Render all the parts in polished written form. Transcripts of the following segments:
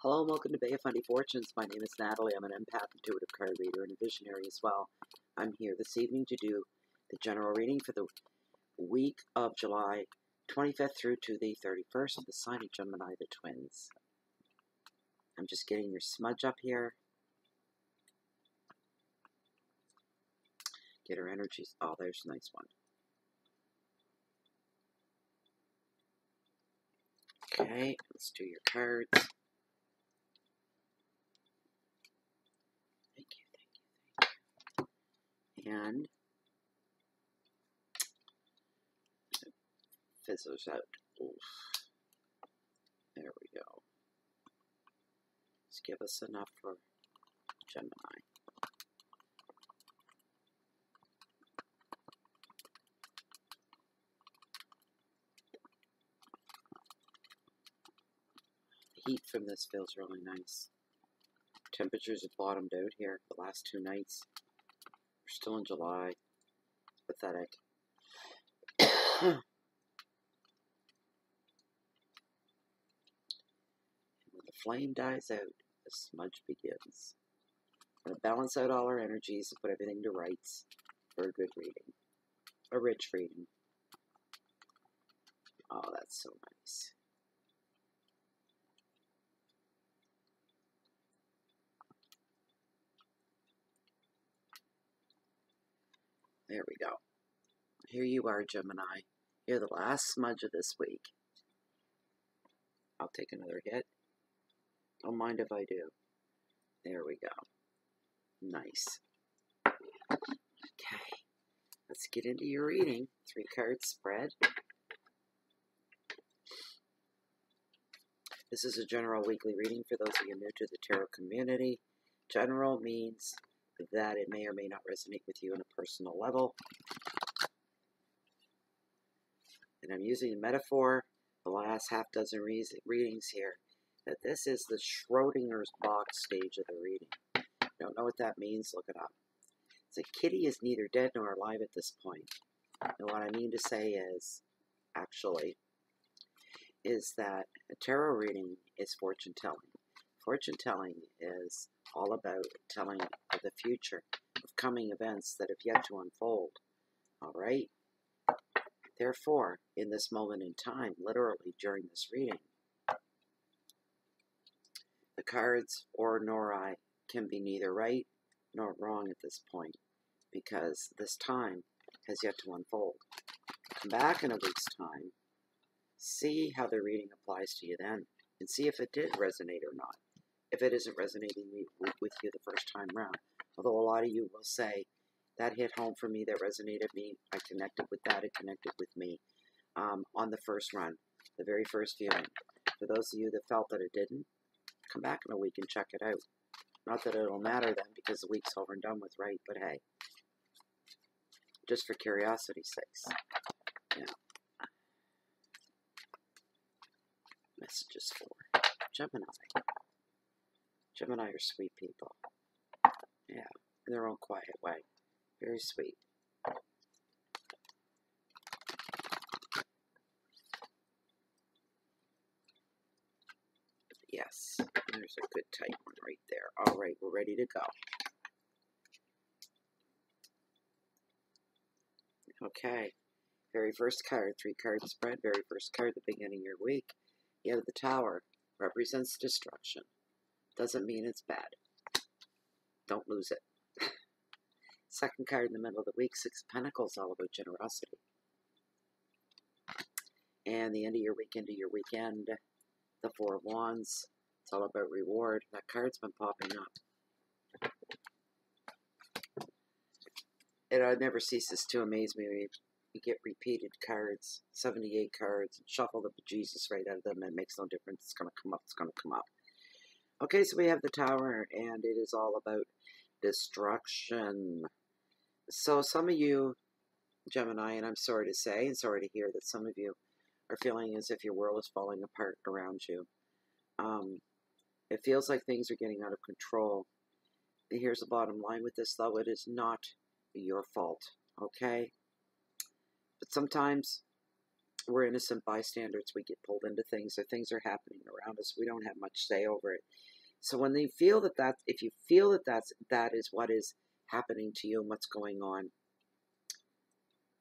Hello and welcome to Bay of Funny Fortunes. My name is Natalie. I'm an empath, intuitive card reader, and a visionary as well. I'm here this evening to do the general reading for the week of July 25th through to the 31st of the sign of Gemini, the twins. I'm just getting your smudge up here. Get her energies. Oh, there's a nice one. Okay, let's do your cards. And it fizzles out. Oof. There we go. Let's give us enough for Gemini. The heat from this feels really nice. Temperatures have bottomed out here the last 2 nights. We're still in July. Pathetic. And when the flame dies out, the smudge begins. I'm going to balance out all our energies and put everything to rights for a good reading. A rich reading. Oh, that's so nice. There we go. Here you are, Gemini. You're the last smudge of this week. I'll take another hit. Don't mind if I do. There we go. Nice. Okay. Let's get into your reading. 3 card spread. This is a general weekly reading for those of you new to the tarot community. General means that it may or may not resonate with you on a personal level. And I'm using a metaphor, the last half dozen readings here, that this is the Schrodinger's box stage of the reading. Don't know what that means? Look it up. So Kitty is neither dead nor alive at this point. And what I mean to say is, actually, is that a tarot reading is fortune telling. Fortune telling is all about telling of the future, of coming events that have yet to unfold. All right? Therefore, in this moment in time, literally during this reading, the cards or nor I can be neither right nor wrong at this point, because this time has yet to unfold. Come back in a week's time, see how the reading applies to you then, and see if it did resonate or not. If it isn't resonating with you the first time round. Although a lot of you will say, that hit home for me, that resonated me, I connected with that, it connected with me on the first run, the very first viewing. For those of you that felt that it didn't, come back in a week and check it out. Not that it'll matter then, because the week's over and done with, right? But hey, just for curiosity's sake. Yeah. Messages for Gemini. Gemini are sweet people. Yeah, in their own quiet way. Very sweet. Yes, there's a good tight one right there. All right, we're ready to go. Okay, very first card, 3 card spread. Very first card, the beginning of your week. You have the Tower. Represents destruction. Doesn't mean it's bad. Don't lose it. Second card in the middle of the week, 6 of Pentacles, all about generosity. And the end of your week into your weekend, the 4 of Wands. It's all about reward. That card's been popping up. It never ceases to amaze me when you get repeated cards, 78 cards, and shuffle the bejesus right out of them. It makes no difference. It's going to come up. It's going to come up. Okay, so we have the Tower, and it is all about destruction. So some of you, Gemini, and I'm sorry to say, and sorry to hear that some of you are feeling as if your world is falling apart around you. It feels like things are getting out of control. Here's the bottom line with this, though. It is not your fault, okay? But sometimes we're innocent bystanders. We get pulled into things, or things are happening around us. We don't have much say over it. So when they feel if you feel that is what is happening to you and what's going on,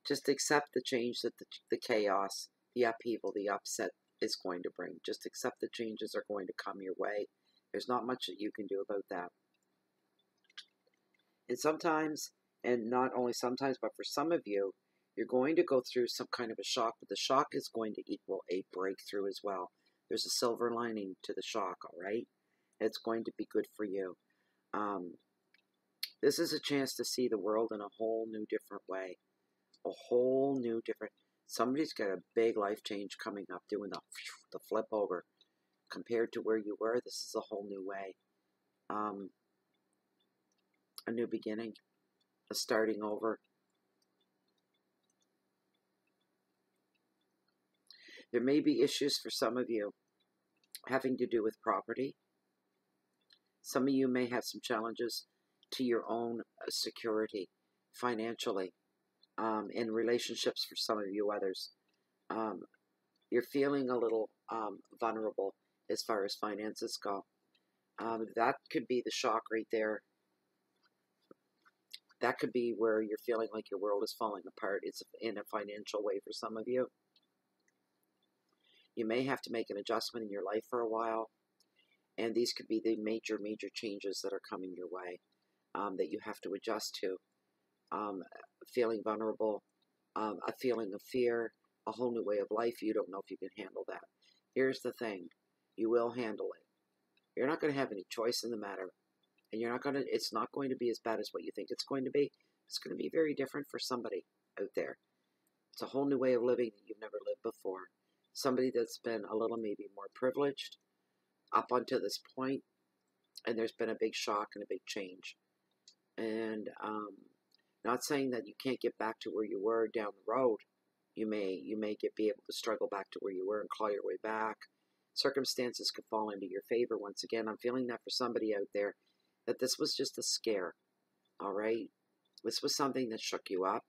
just accept the change that the chaos, the upheaval, the upset is going to bring. Just accept the changes are going to come your way. There's not much that you can do about that. And sometimes, and not only sometimes, but for some of you, you're going to go through some kind of a shock, but the shock is going to equal a breakthrough as well. There's a silver lining to the shock, all right? It's going to be good for you. This is a chance to see the world in a whole new different way. A whole new different... Somebody's got a big life change coming up, doing the flip over. Compared to where you were, this is a whole new way. A new beginning. A starting over. There may be issues for some of you having to do with property. Some of you may have some challenges to your own security financially. In relationships for some of you others. You're feeling a little vulnerable as far as finances go. That could be the shock right there. That could be where you're feeling like your world is falling apart. It's in a financial way for some of you. You may have to make an adjustment in your life for a while. And these could be the major, major changes that are coming your way that you have to adjust to. Feeling vulnerable, a feeling of fear, a whole new way of life. You don't know if you can handle that. Here's the thing. You will handle it. You're not going to have any choice in the matter. And it's not going to be as bad as what you think it's going to be. It's going to be very different for somebody out there. It's a whole new way of living that you've never lived before. Somebody that's been a little maybe more privileged up until this point, and there's been a big shock and a big change. And not saying that you can't get back to where you were down the road. You may be able to struggle back to where you were and claw your way back. Circumstances could fall into your favor once again. I'm feeling that for somebody out there, that this was just a scare, all right? This was something that shook you up.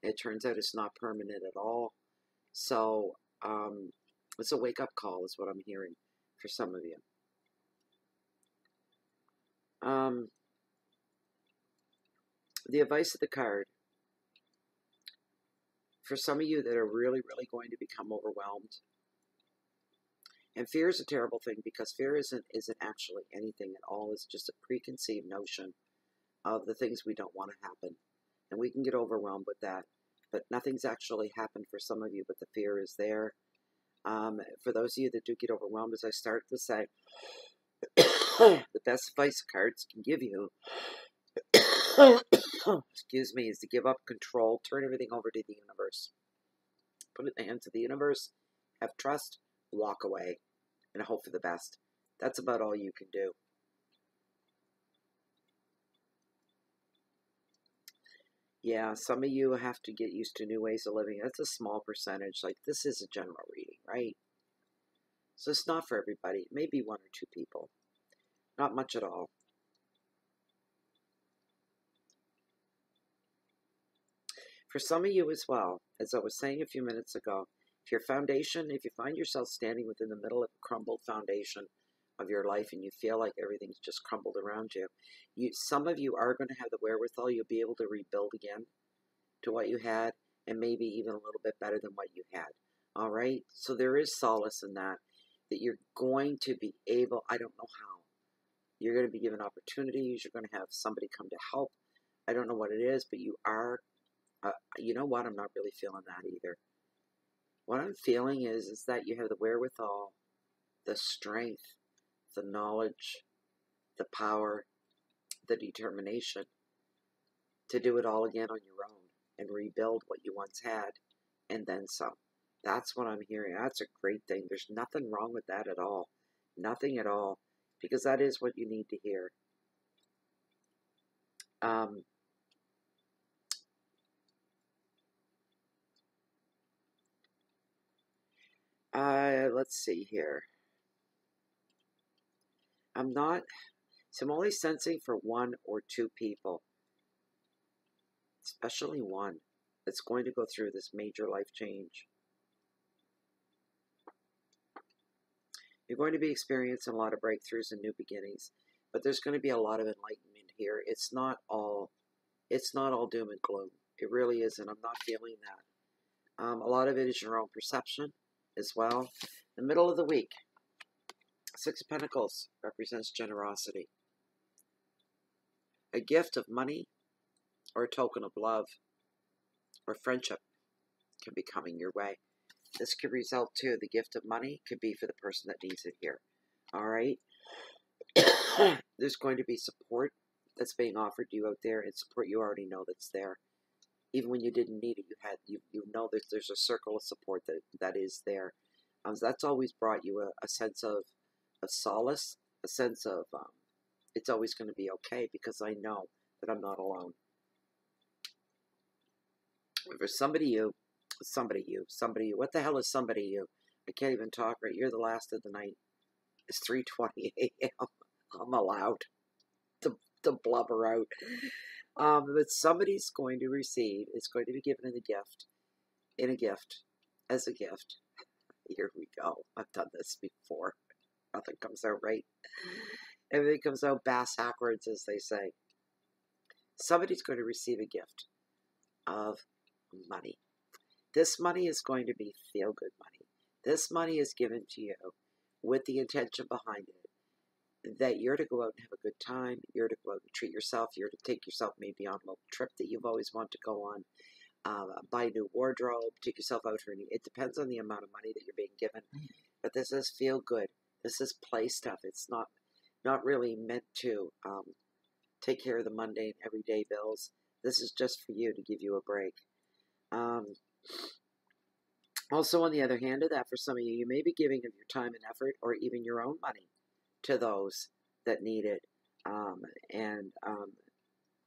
It turns out it's not permanent at all. So it's a wake-up call is what I'm hearing for some of you. The advice of the card, for some of you that are really, really going to become overwhelmed. And fear is a terrible thing, because fear isn't actually anything at all. It's just a preconceived notion of the things we don't want to happen. And we can get overwhelmed with that. But nothing's actually happened for some of you, but the fear is there. For those of you that do get overwhelmed, as I start to say, the best advice cards can give you excuse me, is to give up control, turn everything over to the universe. Put it in the hands of the universe, have trust, walk away, and hope for the best. That's about all you can do. Yeah, some of you have to get used to new ways of living. That's a small percentage. Like, this is a general reading, right? So it's not for everybody. Maybe one or two people. Not much at all. For some of you as well, as I was saying a few minutes ago, if your foundation, if you find yourself standing within the middle of a crumbled foundation of your life and you feel like everything's just crumbled around you, some of you are going to have the wherewithal. You'll be able to rebuild again to what you had, and maybe even a little bit better than what you had. All right? So there is solace in that you're going to be able, I don't know how. You're going to be given opportunities. You're going to have somebody come to help. I don't know what it is, but you are. You know what? I'm not really feeling that either. What I'm feeling is that you have the wherewithal, the strength, the knowledge, the power, the determination to do it all again on your own and rebuild what you once had, and then some. That's what I'm hearing. That's a great thing. There's nothing wrong with that at all. Nothing at all. Because that is what you need to hear. Let's see here. I'm only sensing for one or two people, especially one, that's going to go through this major life change. You're going to be experiencing a lot of breakthroughs and new beginnings, but there's going to be a lot of enlightenment here. It's not all doom and gloom. It really isn't. I'm not feeling that. A lot of it is your own perception as well. The middle of the week, Six of Pentacles represents generosity. A gift of money or a token of love or friendship can be coming your way. This could result to the gift of money could be for the person that needs it here. All right. There's going to be support that's being offered to you out there, and support you already know that's there. Even when you didn't need it, you know that there's a circle of support that is there. So that's always brought you a sense of solace, a sense of it's always going to be okay because I know that I'm not alone. For somebody you, what the hell is somebody you? I can't even talk right. You're the last of the night. It's 3:20 a.m. I'm allowed to blubber out. But somebody's going to receive, it's going to be given as a gift. Here we go. I've done this before. Nothing comes out right. Everything comes out bass backwards, as they say. Somebody's going to receive a gift of money. This money is going to be feel-good money. This money is given to you with the intention behind it that you're to go out and have a good time, you're to go out and treat yourself, you're to take yourself maybe on a little trip that you've always wanted to go on, buy a new wardrobe, take yourself out for any. It depends on the amount of money that you're being given, but this is feel-good. This is play stuff. It's not really meant to take care of the mundane, everyday bills. This is just for you to give you a break. Also, on the other hand of that, for some of you, you may be giving of your time and effort or even your own money to those that need it.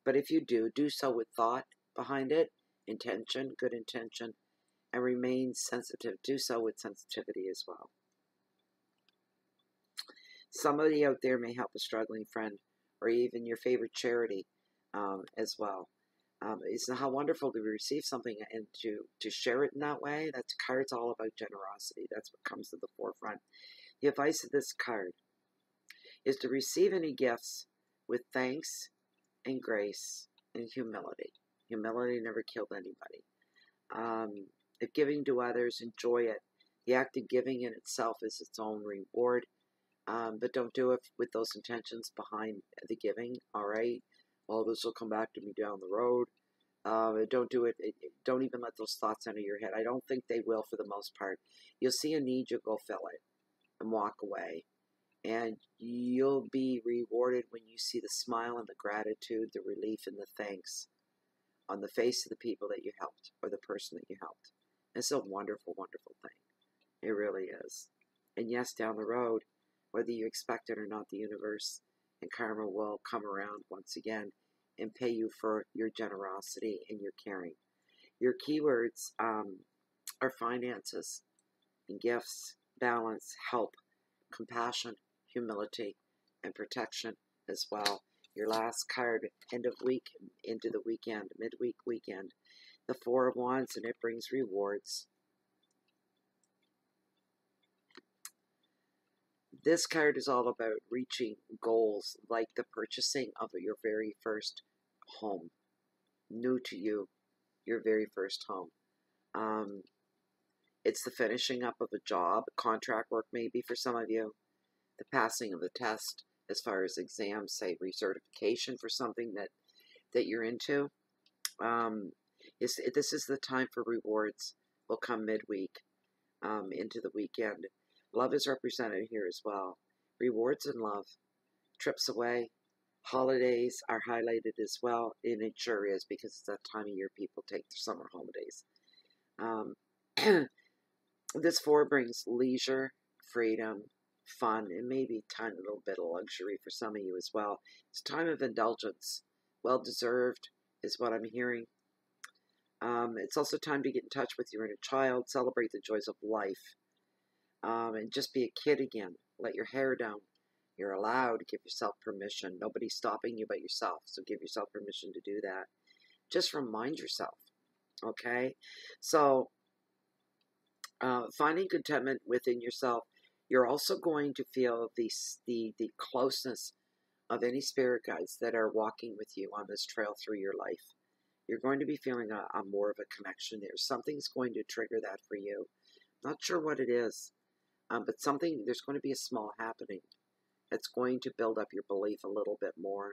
But if you do so with thought behind it, intention, good intention, and remain sensitive. Do so with sensitivity as well. Somebody out there may help a struggling friend or even your favorite charity as well. It's how wonderful to receive something and to share it in that way. That card's all about generosity. That's what comes to the forefront. The advice of this card is to receive any gifts with thanks and grace and humility. Humility never killed anybody. If giving to others, enjoy it. The act of giving in itself is its own reward. But don't do it with those intentions behind the giving, all right? Well, this will come back to me down the road. Don't do it. Don't even let those thoughts enter your head. I don't think they will for the most part. You'll see a need, you'll go fill it and walk away. And you'll be rewarded when you see the smile and the gratitude, the relief and the thanks on the face of the people that you helped or the person that you helped. It's a wonderful, wonderful thing. It really is. And yes, down the road, whether you expect it or not, the universe and karma will come around once again and pay you for your generosity and your caring. Your keywords are finances and gifts, balance, help, compassion, humility, and protection as well. Your last card, end of week, into the weekend, midweek weekend. The Four of Wands, and it brings rewards. This card is all about reaching goals like the purchasing of your very first home. New to you, your very first home. It's the finishing up of a job, contract work maybe for some of you. The passing of a test as far as exams, say recertification for something that you're into. This is the time for rewards. Will come midweek into the weekend. Love is represented here as well. Rewards and love. Trips away. Holidays are highlighted as well. And it sure is because it's that time of year people take their summer holidays. This four brings leisure, freedom, fun, and maybe a tiny little bit of luxury for some of you as well. It's a time of indulgence. Well-deserved is what I'm hearing. It's also time to get in touch with your inner child, celebrate the joys of life, and just be a kid again. Let your hair down. You're allowed to give yourself permission. Nobody's stopping you but yourself, so give yourself permission to do that. Just remind yourself, okay? So, finding contentment within yourself. You're also going to feel the closeness of any spirit guides that are walking with you on this trail through your life. You're going to be feeling a more of a connection there. Something's going to trigger that for you. Not sure what it is, but there's going to be a small happening that's going to build up your belief a little bit more,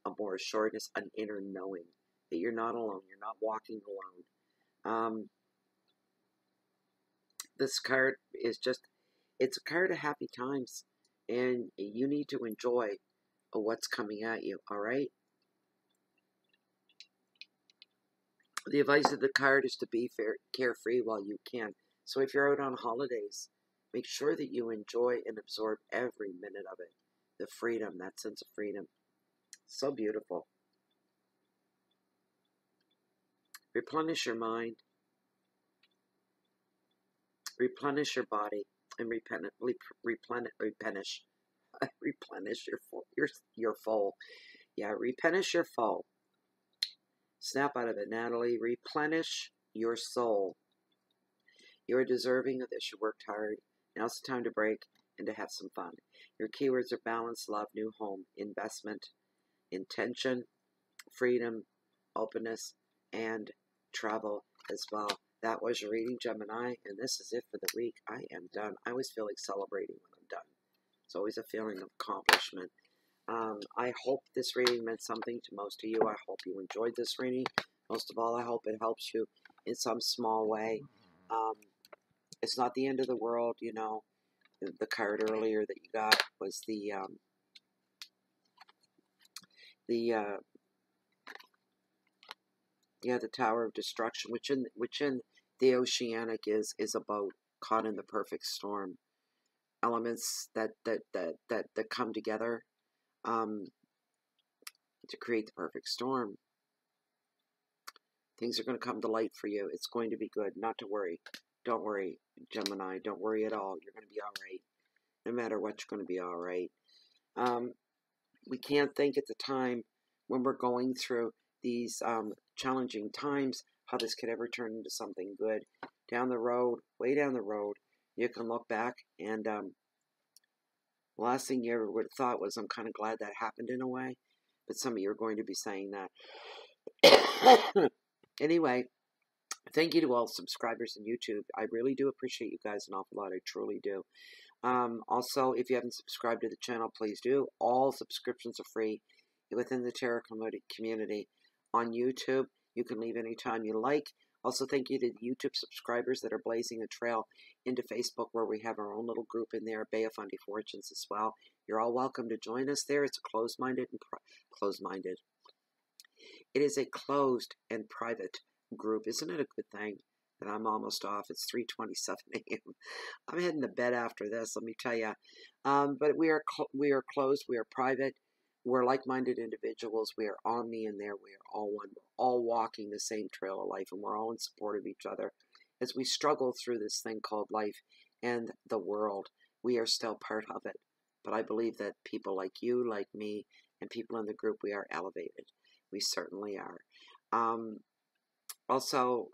a more assuredness, an inner knowing that you're not alone. You're not walking alone. This card is it's a card of happy times, and you need to enjoy what's coming at you, all right? The advice of the card is to be carefree while you can. So if you're out on holidays, make sure that you enjoy and absorb every minute of it. The freedom, that sense of freedom. So beautiful. Replenish your mind. Replenish your body. And replenish your full. Yeah, replenish your full. Snap out of it, Natalie. Replenish your soul. You are deserving of this. You worked hard. Now's the time to break and to have some fun. Your keywords are balance, love, new home, investment, intention, freedom, openness, and travel as well. That was your reading, Gemini, and this is it for the week. I am done. I always feel like celebrating when I'm done. It's always a feeling of accomplishment. I hope this reading meant something to most of you. I hope you enjoyed this reading. Most of all, I hope it helps you in some small way. It's not the end of the world, you know. The card earlier that you got was the Tower of Destruction, which in the Oceanic is about caught in the perfect storm. Elements that come together to create the perfect storm. Things are going to come to light for you. It's going to be good. Not to worry. Don't worry, Gemini. Don't worry at all. You're going to be all right. No matter what, you're going to be all right. We can't think at the time when we're going through these challenging times how this could ever turn into something good. Down the road, way down the road, you can look back and the last thing you ever would have thought was, I'm kind of glad that happened in a way. But some of you are going to be saying that. Anyway, thank you to all subscribers on YouTube. I really do appreciate you guys an awful lot. I truly do. Also, if you haven't subscribed to the channel, please do. All subscriptions are free within the tarot community. On YouTube, you can leave anytime you like. Also, thank you to the YouTube subscribers that are blazing a trail into Facebook, where we have our own little group in there, Bay of Fundy Fortunes as well. You're all welcome to join us there. It's a closed-minded. It is a closed and private group. Isn't it a good thing that I'm almost off? It's 3:27 a.m. I'm heading to bed after this, let me tell you. But we are closed. We are private. We're like-minded individuals. We are omni in there. We are all one. We're all walking the same trail of life, and we're all in support of each other as we struggle through this thing called life and the world. We are still part of it. But I believe that people like you, like me, and people in the group, we are elevated. We certainly are. Also,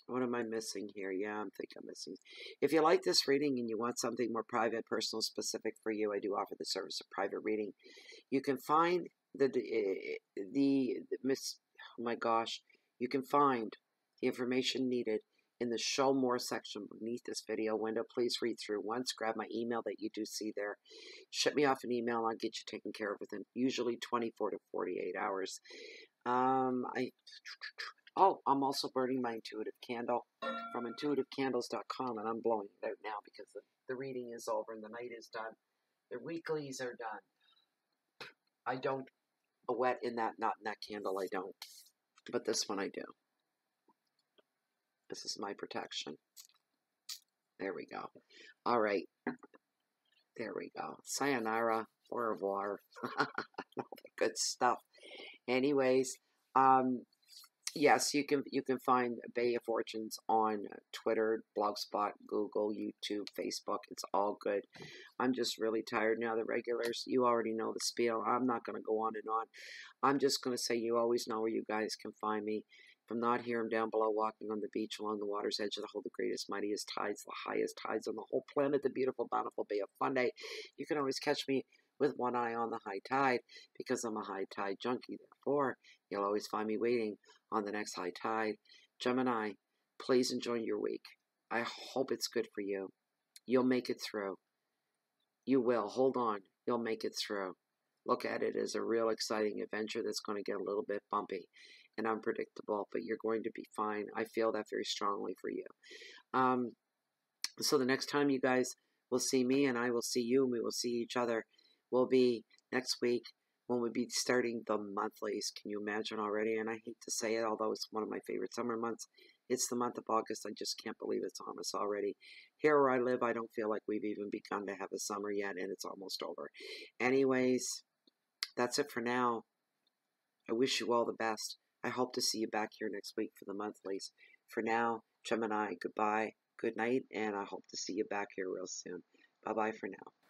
what am I missing here? Yeah, I think I'm missing. If you like this reading and you want something more private, personal, specific for you, I do offer the service of private reading. You can find you can find the information needed in the Show More section beneath this video window. Please read through once. Grab my email that you do see there. Ship me off an email, and I'll get you taken care of within usually 24 to 48 hours. I'm also burning my intuitive candle from intuitivecandles.com, and I'm blowing it out now because the reading is over and the night is done. The weeklies are done. I don't wet in that, not in that candle, I don't. But this one I do. This is my protection. There we go. All right. There we go. Sayonara. Au revoir. All the good stuff. Anyways, yes, you can find Bay of Fortunes on Twitter, Blogspot, Google, YouTube, Facebook. It's all good. I'm just really tired now. The regulars, you already know the spiel. I'm not going to go on and on. I'm just going to say you always know where you guys can find me. From not here, I'm down below, walking on the beach along the water's edge to hold the greatest, mightiest tides, the highest tides on the whole planet, the beautiful, bountiful Bay of Fundy. You can always catch me with one eye on the high tide, because I'm a high tide junkie. Therefore, you'll always find me waiting on the next high tide. Gemini, please enjoy your week. I hope it's good for you. You'll make it through. You will. Hold on. You'll make it through. Look at it as a real exciting adventure that's going to get a little bit bumpy and unpredictable, but you're going to be fine. I feel that very strongly for you. So the next time you guys will see me and I will see you and we will see each other will be next week when we'll be starting the monthlies. Can you imagine already? And I hate to say it, although it's one of my favorite summer months. It's the month of August. I just can't believe it's on us already. Here where I live, I don't feel like we've even begun to have a summer yet, and it's almost over. Anyways, that's it for now. I wish you all the best. I hope to see you back here next week for the monthlies. For now, Gemini, goodbye, good night, and I hope to see you back here real soon. Bye-bye for now.